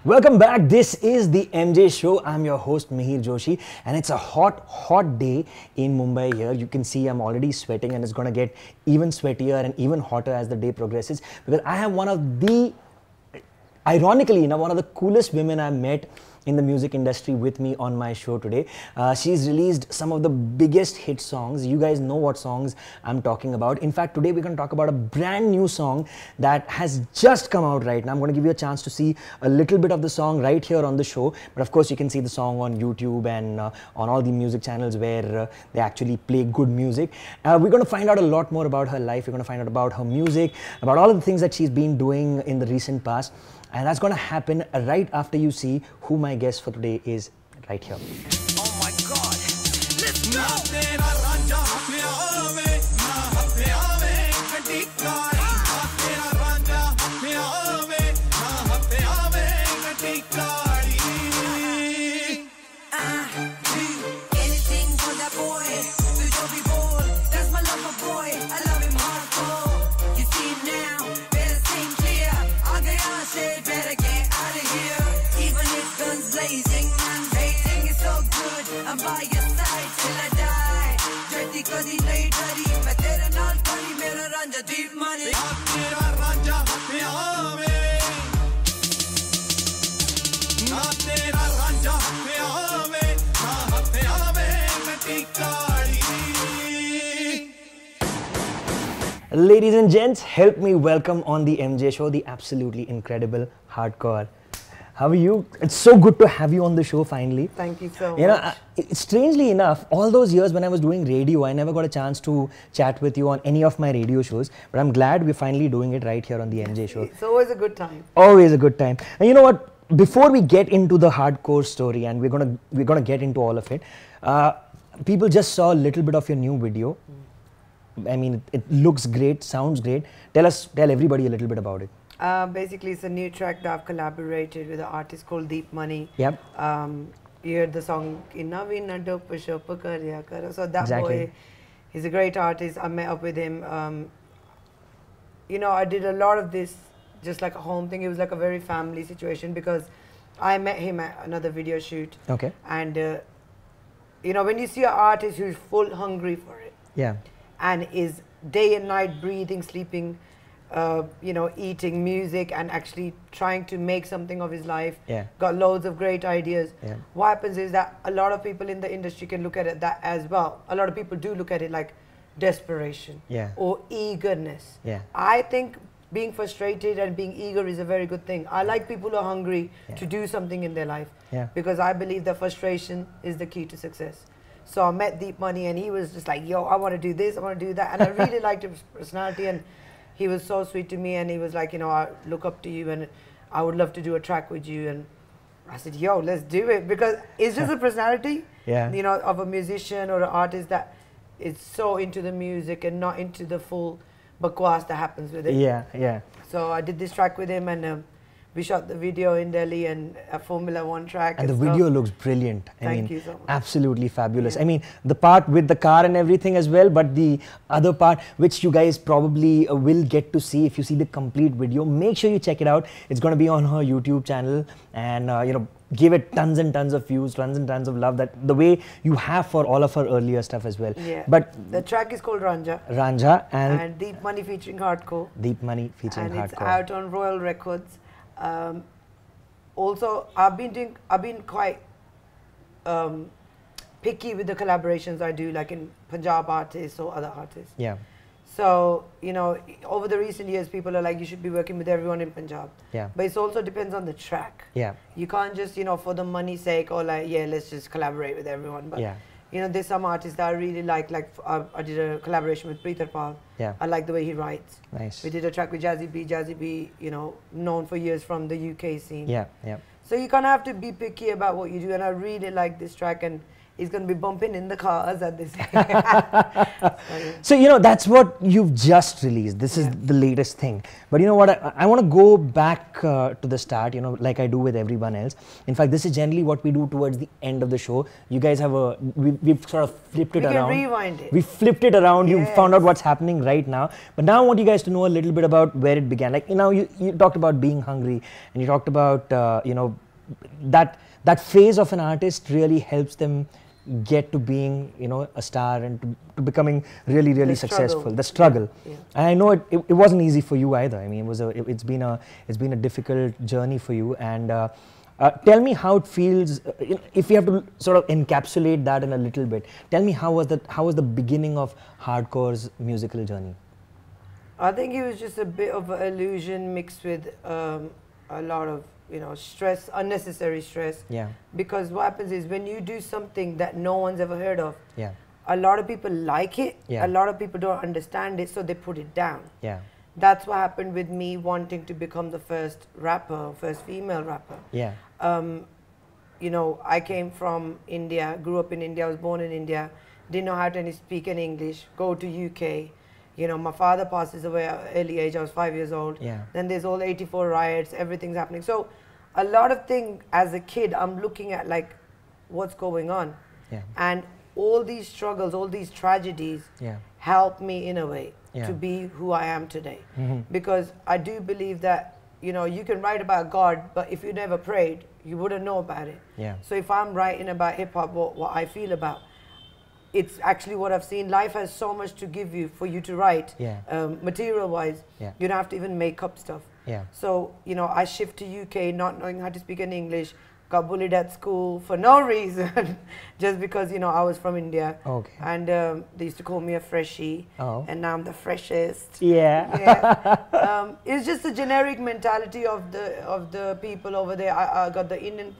Welcome back. This is the MJ Show. I'm your host Mihir Joshi, and it's a hot day in Mumbai here. You can see I'm already sweating, and it's gonna get even sweatier and even hotter as the day progresses because I have one of the, ironically, one of the coolest women I've met in the music industry with me on my show today. She's released some of the biggest hit songs. You guys know what songs I'm talking about. In fact, today we're going to talk about a brand new song that has just come out right now. I'm going to give you a chance to see a little bit of the song right here on the show. But of course, you can see the song on YouTube and on all the music channels where they actually play good music. We're going to find out a lot more about her life. We're going to find out about her music, about all of the things that she's been doing in the recent past. And that's going to happen right after you see who my guest for today is right here. Oh my God, let's go! Anything for that boy, so be bold. That's my lover boy, I love him hardcore. You see him now, better think clear. Better get out of here. Even if guns blazing, man blazing is so good. I'm by your side till I die. Dirty kadi nahi dari, main tere naal khadi mera Ranjha deep money. Tera Ranjha hath aave, na tera Ranjha hath aave, na hath aave main tikari. Ladies and gents, help me welcome on the MJ Show the absolutely incredible Hard Kaur. How are you? It's so good to have you on the show finally. Thank you so much. Strangely enough, all those years when I was doing radio, I never got a chance to chat with you on any of my radio shows. But I'm glad we're finally doing it right here on the MJ Show. It's always a good time. Always a good time. And you know what? Before we get into the Hard Kaur story, and we're gonna get into all of it, people just saw a little bit of your new video. I mean, it looks great, sounds great. Tell everybody a little bit about it. Basically, it's a new track that I've collaborated with an artist called Deep Money. Yep. You heard the song Inna Vinna Dopa Shopa Karya Kara. So that Exactly. boy, he's a great artist. I met up with him. I did a lot of this just like a home thing. It was like a very family situation because I met him at another video shoot. Okay. And when you see an artist who's full hungry for it. Yeah. And is day and night breathing, sleeping, eating music and actually trying to make something of his life. Yeah. Got loads of great ideas. Yeah. What happens is that a lot of people in the industry can look at it that as well. A lot of people do look at it like desperation. Yeah. Or eagerness. Yeah. I think being frustrated and being eager is a very good thing. I like people who are hungry to do something in their life. Yeah. Because I believe that frustration is the key to success. So I met Deep Money and he was just like, yo, I want to do this, I want to do that. And I really liked his personality and he was so sweet to me and he was like, I look up to you and I would love to do a track with you. And I said, yo, let's do it. Because it's just a personality, of a musician or an artist that is so into the music and not into the full bakwas that happens with it. Yeah, yeah. So I did this track with him and we shot the video in Delhi and a Formula 1 track. And the video looks brilliant. Thank you so much. Absolutely fabulous. Yeah. I mean, the part with the car and everything as well, but the other part, which you guys probably will get to see if you see the complete video, make sure you check it out. It's going to be on her YouTube channel and, give it tons and tons of views, tons and tons of love, that the way you have for all of her earlier stuff as well. Yeah. But the track is called Ranjha. Ranjha and Deep Money featuring Hard Kaur. Deep Money featuring Hard Kaur. And it's out on Royal Records. Also, I've been quite picky with the collaborations I do, like in Punjab artists or other artists. Yeah. So, over the recent years, people are like, you should be working with everyone in Punjab. Yeah. But it also depends on the track. Yeah. You can't just, for the money's sake or like, yeah, let's just collaborate with everyone. But, there's some artists that I really like I did a collaboration with Preetar Pal. Yeah. I like the way he writes. Nice. We did a track with Jazzy B, known for years from the UK scene. Yeah, yeah. So you kind of have to be picky about what you do, and I really like this track, and He's going to be bumping in the cars at this. So, you know, that's what you've just released. This is the latest thing. But you know what? I want to go back to the start, you know, like I do with everyone else. In fact, this is generally what we do towards the end of the show. You guys have we've sort of flipped it around. We can rewind it. We flipped it around. You found out what's happening right now. But now I want you guys to know a little bit about where it began. Like, you know, you talked about being hungry, and you talked about, you know, that phase of an artist really helps them get to being, you know, a star and to becoming really successful. The struggle. Yeah. And I know it wasn't easy for you either. I mean, it's been a difficult journey for you. And tell me how it feels. If you have to sort of encapsulate that in a little bit, tell me how was the beginning of Hard Kaur's musical journey? I think it was just a bit of an illusion mixed with a lot of, you know, stress, unnecessary stress. Yeah. Because what happens is when you do something that no one's ever heard of, Yeah. a lot of people like it, Yeah. a lot of people don't understand it, so they put it down. Yeah. That's what happened with me wanting to become the first rapper, first female rapper. Yeah. You know, I came from India, grew up in India, I was born in India, didn't know how to speak any English, go to UK. You know, my father passes away at an early age, I was 5 years old. Yeah. Then there's all 84 riots, everything's happening. So a lot of things as a kid, I'm looking at like, what's going on? Yeah. And all these struggles, all these tragedies Yeah. help me in a way Yeah. to be who I am today. Mm-hmm. Because I do believe that, you know, you can write about God, but if you never prayed, you wouldn't know about it. Yeah. So if I'm writing about hip hop, what I feel about, it's actually what I've seen. Life has so much to give you for you to write, Yeah. material wise. Yeah. You don't have to even make up stuff. Yeah. So, you know, I shift to UK not knowing how to speak any English, got bullied at school for no reason, just because, you know, I was from India. Okay. And they used to call me a freshie. Oh. And now I'm the freshest. Yeah. Yeah. It's just a generic mentality of the people over there. I got the Indian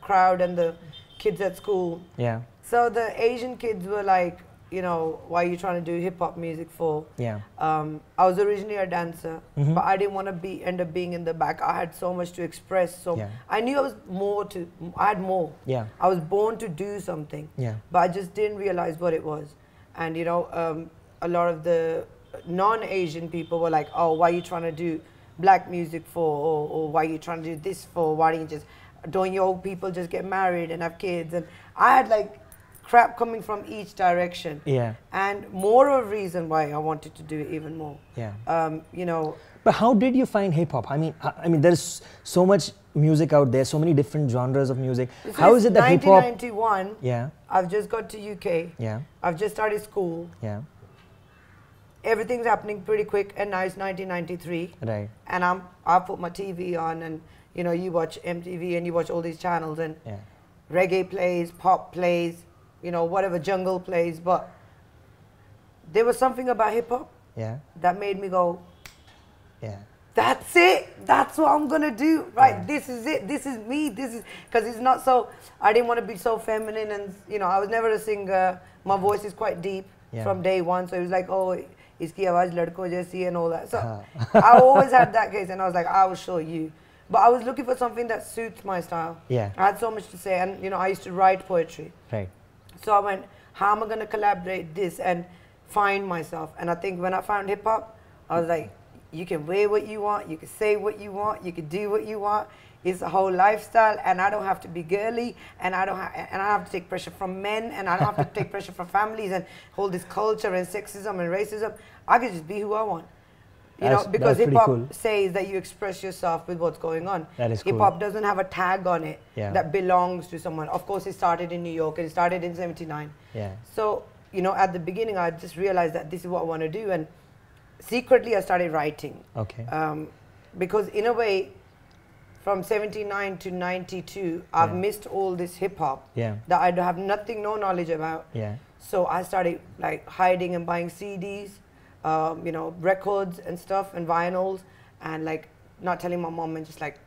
crowd and the kids at school. Yeah. So the Asian kids were like, you know, why are you trying to do hip hop music for? Yeah. I was originally a dancer, Mhm. but I didn't want to end up being in the back. I had so much to express. So Yeah. I knew I had more. Yeah. I was born to do something. Yeah. But I just didn't realize what it was. And you know, a lot of the non-Asian people were like, oh, why are you trying to do black music for? Or why are you trying to do this for? Why don't your people just get married and have kids? And I had like crap coming from each direction. Yeah. And more of a reason why I wanted to do it even more. Yeah. You know. But how did you find hip hop? I mean, there's so much music out there, so many different genres of music. How is it that hip hop? 1991. Yeah. I've just got to UK. Yeah. I've just started school. Yeah. Everything's happening pretty quick, and now it's 1993. Right. And I put my TV on, and you know, you watch MTV and you watch all these channels, and Yeah. reggae plays, pop plays, you know, whatever, jungle plays. But there was something about hip hop Yeah. that made me go, Yeah. that's it. That's what I'm gonna do. Right. Yeah. This is it. This is me. This is, because it's not so. I didn't want to be so feminine, and you know, I was never a singer. My voice is quite deep Yeah. from day one. So it was like, oh, iski awaaz ladko jaisi and all that. So I always had that case, and I was like, I will show you. But I was looking for something that suits my style. Yeah. I had so much to say, and you know, I used to write poetry. Right. So I went, how am I going to collaborate this and find myself? And I think when I found hip hop, I was like, you can wear what you want, you can say what you want, you can do what you want. It's a whole lifestyle, and I don't have to be girly, and I don't have to take pressure from men, and I don't have to take pressure from families and hold this culture and sexism and racism. I can just be who I want. You know, because that's hip hop pretty cool. says that you express yourself with what's going on. That is cool. Hip hop doesn't have a tag on it Yeah. that belongs to someone. Of course, it started in New York and it started in '79. Yeah. So, you know, at the beginning, I just realized that this is what I want to do, and secretly, I started writing. Okay. Because in a way, from '79 to '92, I've Yeah. missed all this hip hop Yeah. that I have no knowledge about. Yeah. So I started like hiding and buying CDs, you know, records and stuff and vinyls, and like not telling my mom and just like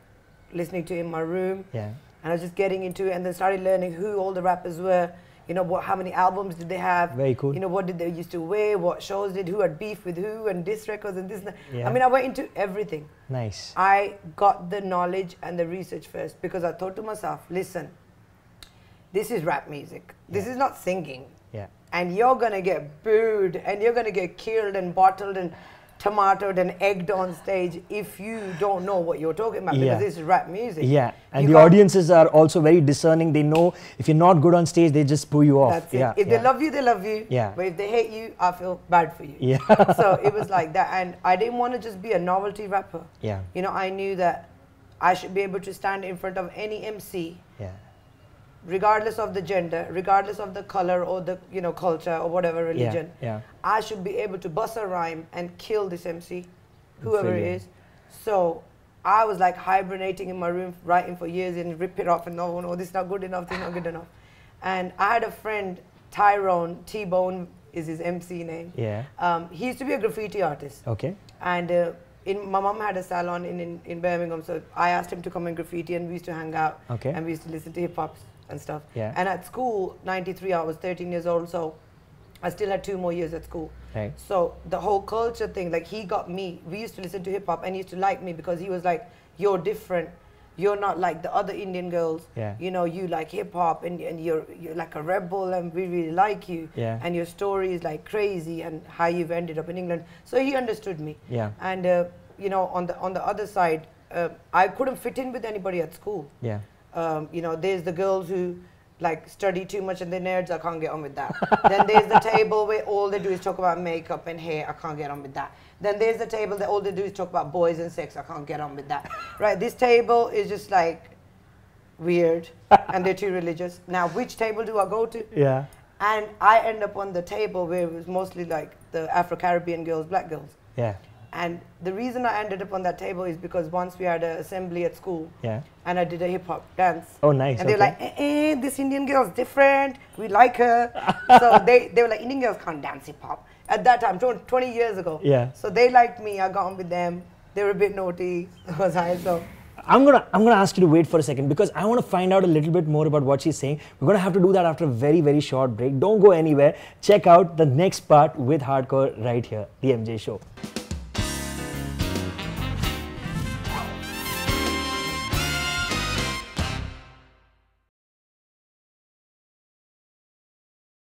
listening to it in my room. Yeah. And I was just getting into it, and then started learning who all the rappers were. You know, how many albums did they have? Very cool. You know, what did they used to wear? What shows did? Who had beef with who? And diss records and this. And that. Yeah. I mean, I went into everything. Nice. I got the knowledge and the research first, because I thought to myself, listen, this is rap music. This is not singing. Yeah. And you're going to get booed and you're going to get killed and bottled and tomatoed and egged on stage if you don't know what you're talking about, because this is rap music. Yeah, and You the can't- audiences are also very discerning. They know if you're not good on stage, they just boo you off. That's it. Yeah, If they love you, they love you. Yeah. But if they hate you, I feel bad for you. Yeah. So it was like that. And I didn't want to just be a novelty rapper. Yeah. You know, I knew that I should be able to stand in front of any MC, Yeah. regardless of the gender, regardless of the color or the, you know, culture or whatever religion. yeah. I should be able to bust a rhyme and kill this MC, whoever it Brilliant. is. So I was like hibernating in my room, writing for years and rip it off and no, this is not good enough, this is not good enough. And I had a friend, Tyrone, T-Bone is his MC name. Yeah. He used to be a graffiti artist. Okay. And my mom had a salon in Birmingham, so I asked him to come and graffiti and we used to hang out. Okay. And we used to listen to hip hop and stuff. Yeah. And at school, 93, I was 13 years old, so I still had 2 more years at school. Right. So the whole culture thing, like he got me, we used to listen to hip hop and he used to like me because he was like, you're different. You're not like the other Indian girls. Yeah. You know, you like hip hop and you're like a rebel and we really like you. Yeah. And your story is like crazy and how you've ended up in England. So he understood me. Yeah. And you know, on the other side, I couldn't fit in with anybody at school. Yeah. You know, there's the girls who like study too much and they're nerds, I can't get on with that. Then there's the table where all they do is talk about makeup and hair, I can't get on with that. Then there's the table that all they do is talk about boys and sex, I can't get on with that. Right, this table is just like weird and they're too religious. Now, which table do I go to? Yeah. And I end up on the table where it was mostly like the Afro-Caribbean girls, black girls. Yeah. And the reason I ended up on that table is because once we had an assembly at school, Yeah. and I did a hip hop dance. Oh, nice. And they're okay. like, this Indian girl's different. We like her. So they were like, Indian girls can't dance hip hop. At that time, 20 years ago. Yeah. So they liked me. I got on with them. They were a bit naughty. Was I? So I'm gonna ask you to wait for a second because I want to find out a little bit more about what she's saying. We're gonna have to do that after a very, very short break. Don't go anywhere. Check out the next part with Hard Kaur right here, the MJ Show.